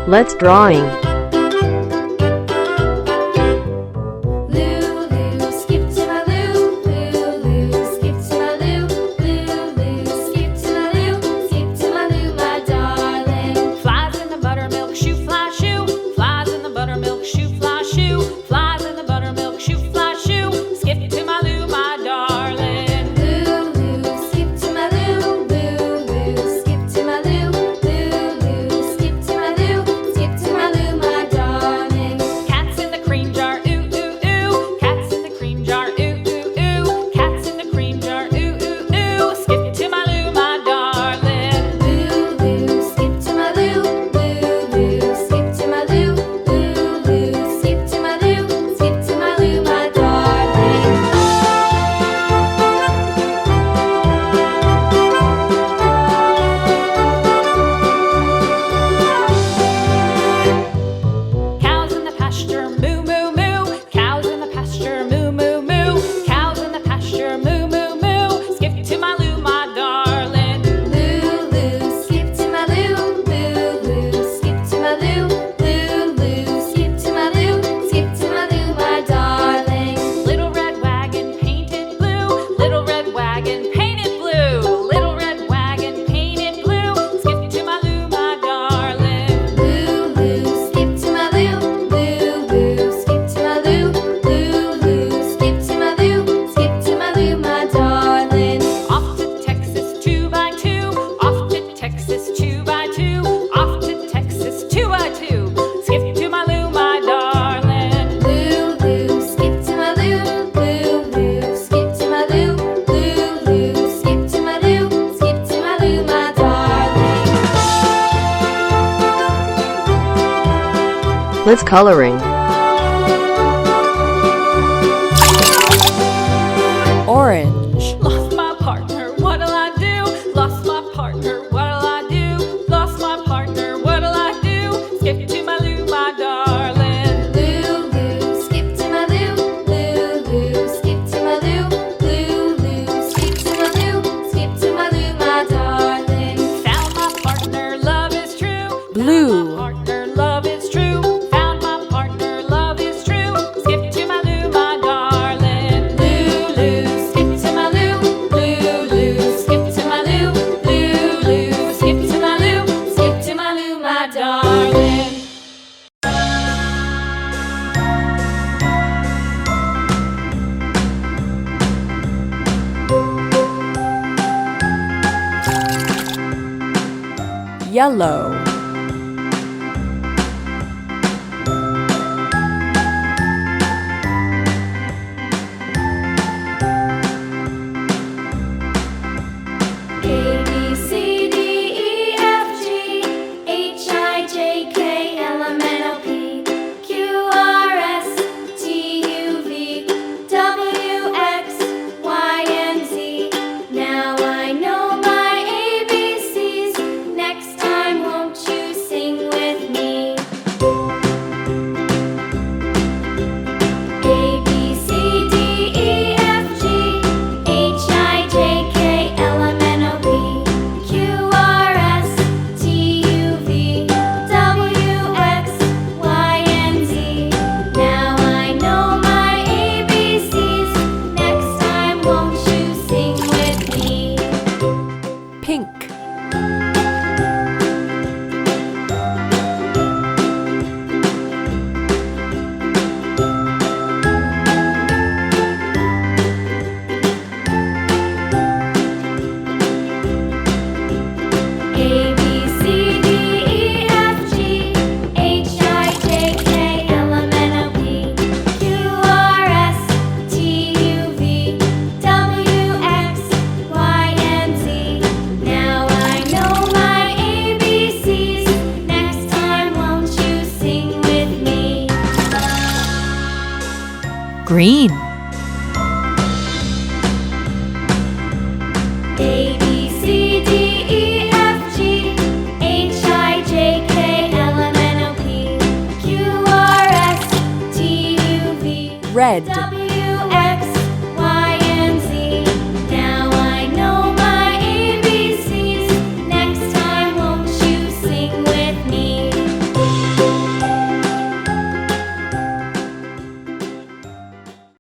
Let's drawing. Lulu, skip to my Lou. Lulu, skip to my Lou. Lulu, skip to my Lou. Skip to my Lou, my darling. Flies in the buttermilk shoe, fly shoe. Flies in the buttermilk shoe, fly shoe. Flies in the buttermilk shoe, fly shoe. Skip to my Lou, my darling. Lulu, skip to my Lou. Lulu, skip to my Lou. Lulu, skip to my Lou. Skip to my Lou, my darling. Cats in the cream jar, ooh, ooh, ooh. Cats in the cream jar, ooh, ooh, ooh. Cats in the cream jar, ooh, ooh, ooh. Skip to my Lou, my darling. Lulu, skip to my Lou. Lulu, skip to my Lou. Lulu, skip to my Lou. Skip to my Lou, my darling. Cows in the pasture, moo, moo, moo. Cows in the pasture, moo, moo, moo. Cows in the pasture, moo, moo, moo. Skip to my Lou, my darling. Lulu, skip to my Lou. Lulu, skip to my Lou. Lulu, skip to my Lou. Skip to my Lou, my darling. Little red wagon painted blue. Little red wagon painted blue. Little red wagon painted blue. Skip to my Lou, my darling. Lulu, skip to my Lou. Lulu, skip to my Lou. Lulu, skip to my Lou. Skip to my Lou, my darling. Off to Texas 2x2. Off to Texas 2x2. Off to Texas 2x2. Skip to my Lou, my darling. Lulu, skip to my Lou. Lulu, skip to my Lou. Lulu, skip to my Lou. Skip to my Lou, my darling. Let's coloring. Orange. Lost my partner, what'll I do? Lost my partner, what'll I do? Lost my partner, what'll I do? Skip to my Lou, my darling. Lulu, skip to my Lou. Lulu, skip to my Lou. Lulu, skip to my Lou. Skip to my Lou, my darling. Found my partner, love is true. Blue. Found my partner, love is true. Found my partner, love is true. Skip to my Lou, my darling. Lulu, skip to my Lou. Lulu, skip to my Lou. Lulu, skip to my Lou. Skip to my Lou, my darling. Yellow. A, B, C, D, E, F, G, H, I, J, K, L, M, N, O, P, Q, R, S, T, U, V, W, X, Y, and Z. Now I know my ABCs. Next time, won't you sing with me? A, B, C, D, E, F, G, H, I, J, K, L, M, N, O, P, Q, R, S, T, U, V, W, X, Y, and Z. Now I know my ABCs. Next time, won't you sing with me? Pink. A, B, C, D, E, F, G, H, I, J, K, L, M, N, O, P, Q, R, S, T, U, V, W, X, Y, and Z. Now I know my ABCs. Next time, won't you sing with me? Green. A, B, C, D, E, F, G, H, I, J, K, L, M, N, O, P, Q, R, S, T, U, V, Red. W,